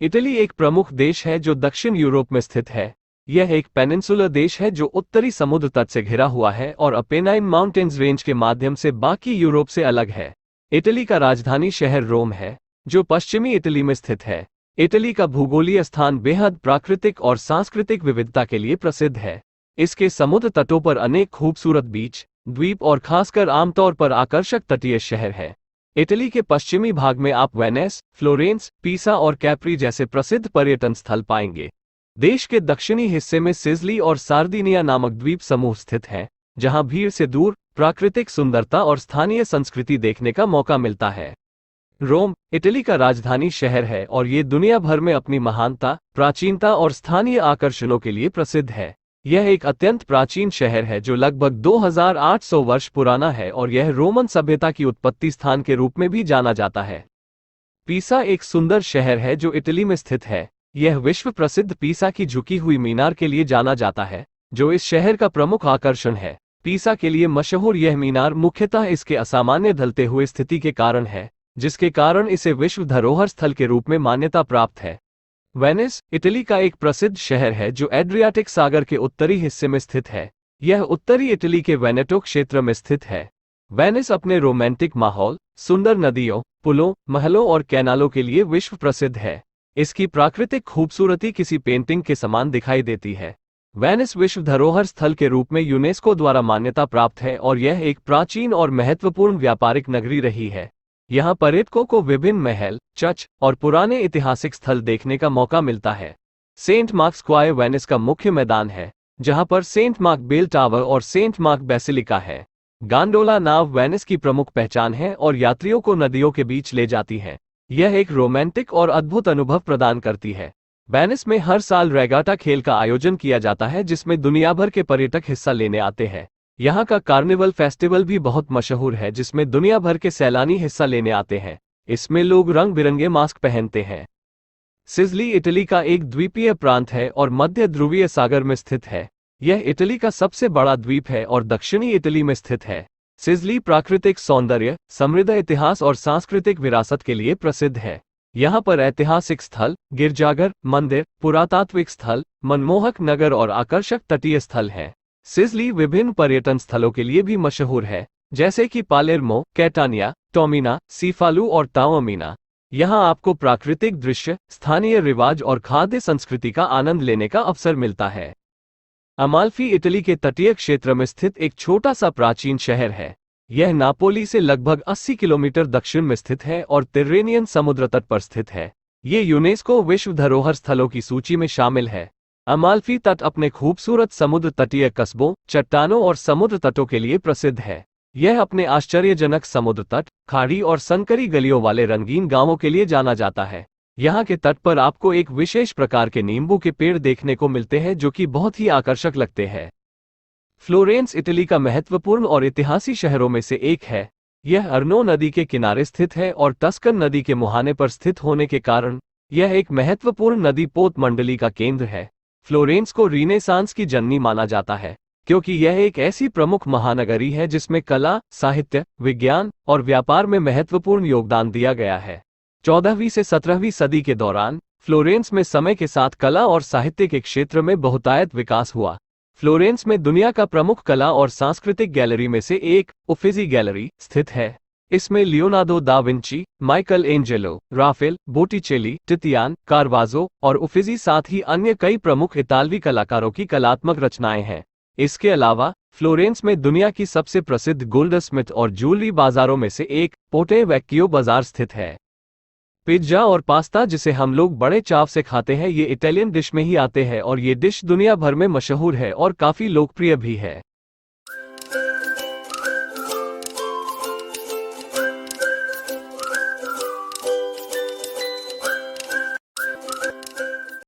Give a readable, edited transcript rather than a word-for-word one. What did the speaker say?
Italy एक प्रमुख देश है जो दक्षिण यूरोप में स्थित है। यह एक पेनिनसुलर देश है जो उत्तरी समुद्र तट से घिरा हुआ है और अपेनाइन माउंटेन्स रेंज के माध्यम से बाकी यूरोप से अलग है। इटली का राजधानी शहर रोम है, जो पश्चिमी इटली में स्थित है। इटली का भूगोलीय स्थान बेहद प्राकृतिक और सांस्कृतिक विविधता के लिए प्रसिद्ध है। इसके समुद्र तटों पर अनेक खूबसूरत बीच, द्वीप और खासकर आमतौर पर आकर्षक तटीय शहर हैं। इटली के पश्चिमी भाग में आप वेनिस, फ्लोरेंस, पीसा और कैप्री जैसे प्रसिद्ध पर्यटन स्थल पाएंगे। देश के दक्षिणी हिस्से में सिसिली और सार्दिनिया नामक द्वीप समूह स्थित हैं, जहां भीड़ से दूर प्राकृतिक सुंदरता और स्थानीय संस्कृति देखने का मौका मिलता है। रोम इटली का राजधानी शहर है और ये दुनिया भर में अपनी महानता, प्राचीनता और स्थानीय आकर्षणों के लिए प्रसिद्ध है। यह एक अत्यंत प्राचीन शहर है जो लगभग 2800 वर्ष पुराना है और यह रोमन सभ्यता की उत्पत्ति स्थान के रूप में भी जाना जाता है। पीसा एक सुंदर शहर है जो इटली में स्थित है। यह विश्व प्रसिद्ध पीसा की झुकी हुई मीनार के लिए जाना जाता है, जो इस शहर का प्रमुख आकर्षण है। पीसा के लिए मशहूर यह मीनार मुख्यतः इसके असामान्य ढलते हुए स्थिति के कारण है, जिसके कारण इसे विश्व धरोहर स्थल के रूप में मान्यता प्राप्त है। वेनिस इटली का एक प्रसिद्ध शहर है जो एड्रियाटिक सागर के उत्तरी हिस्से में स्थित है। यह उत्तरी इटली के वेनेटो क्षेत्र में स्थित है। वेनिस अपने रोमांटिक माहौल, सुंदर नदियों, पुलों, महलों और कैनालों के लिए विश्व प्रसिद्ध है। इसकी प्राकृतिक खूबसूरती किसी पेंटिंग के समान दिखाई देती है। वेनिस विश्व धरोहर स्थल के रूप में यूनेस्को द्वारा मान्यता प्राप्त है और यह एक प्राचीन और महत्वपूर्ण व्यापारिक नगरी रही है। यहाँ पर्यटकों को विभिन्न महल, चर्च और पुराने ऐतिहासिक स्थल देखने का मौका मिलता है। सेंट मार्क स्क्वायर वेनिस का मुख्य मैदान है, जहाँ पर सेंट मार्क बेल टावर और सेंट मार्क बेसिलिका है। गांडोला नाव वेनिस की प्रमुख पहचान है और यात्रियों को नदियों के बीच ले जाती है। यह एक रोमांटिक और अद्भुत अनुभव प्रदान करती है। वेनिस में हर साल रेगाटा खेल का आयोजन किया जाता है, जिसमें दुनिया भर के पर्यटक हिस्सा लेने आते हैं। यहाँ का कार्निवल फेस्टिवल भी बहुत मशहूर है, जिसमें दुनिया भर के सैलानी हिस्सा लेने आते हैं। इसमें लोग रंग बिरंगे मास्क पहनते हैं। सिसिली इटली का एक द्वीपीय प्रांत है और मध्य ध्रुवीय सागर में स्थित है। यह इटली का सबसे बड़ा द्वीप है और दक्षिणी इटली में स्थित है। सिसिली प्राकृतिक सौंदर्य, समृद्ध इतिहास और सांस्कृतिक विरासत के लिए प्रसिद्ध है। यहाँ पर ऐतिहासिक स्थल, गिरजाघर, मंदिर, पुरातात्विक स्थल, मनमोहक नगर और आकर्षक तटीय स्थल हैं। सिसिली विभिन्न पर्यटन स्थलों के लिए भी मशहूर है, जैसे कि पालेर्मो, कैटानिया, टोमिना, सीफालू और ताओमीना। यहाँ आपको प्राकृतिक दृश्य, स्थानीय रिवाज और खाद्य संस्कृति का आनंद लेने का अवसर मिलता है। अमाल्फी इटली के तटीय क्षेत्र में स्थित एक छोटा सा प्राचीन शहर है। यह नापोली से लगभग 80 किलोमीटर दक्षिण में स्थित है और तिर्रेनियन समुद्र तट पर स्थित है। ये यूनेस्को विश्व धरोहर स्थलों की सूची में शामिल है। अमाल्फी तट अपने खूबसूरत समुद्र तटीय कस्बों, चट्टानों और समुद्र तटों के लिए प्रसिद्ध है। यह अपने आश्चर्यजनक समुद्र तट, खाड़ी और संकरी गलियों वाले रंगीन गांवों के लिए जाना जाता है। यहाँ के तट पर आपको एक विशेष प्रकार के नींबू के पेड़ देखने को मिलते हैं, जो कि बहुत ही आकर्षक लगते हैं। फ्लोरेंस इटली का महत्वपूर्ण और ऐतिहासिक शहरों में से एक है। यह अर्नो नदी के किनारे स्थित है और टस्कन नदी के मुहाने पर स्थित होने के कारण यह एक महत्वपूर्ण नदी पोत मंडली का केंद्र है। फ्लोरेंस को रीनेसांस की जननी माना जाता है, क्योंकि यह एक ऐसी प्रमुख महानगरी है जिसमें कला, साहित्य, विज्ञान और व्यापार में महत्वपूर्ण योगदान दिया गया है। 14वीं से 17वीं सदी के दौरान फ्लोरेंस में समय के साथ कला और साहित्य के क्षेत्र में बहुतायत विकास हुआ। फ्लोरेंस में दुनिया का प्रमुख कला और सांस्कृतिक गैलरी में से एक, उफिजी गैलरी, स्थित है। इसमें Leonardo da Vinci, Michelangelo, Raphael, Botticelli, Titian, Caravaggio और उफिजी साथ ही अन्य कई प्रमुख इतालवी कलाकारों की कलात्मक रचनाएं हैं। इसके अलावा फ्लोरेंस में दुनिया की सबसे प्रसिद्ध गोल्डस्मिथ और ज्वेलरी बाजारों में से एक, पोटे वेक्कियो बाजार स्थित है। पिज्जा और पास्ता, जिसे हम लोग बड़े चाव से खाते हैं, ये इटालियन डिश में ही आते हैं और ये डिश दुनिया भर में मशहूर है और काफी लोकप्रिय भी है।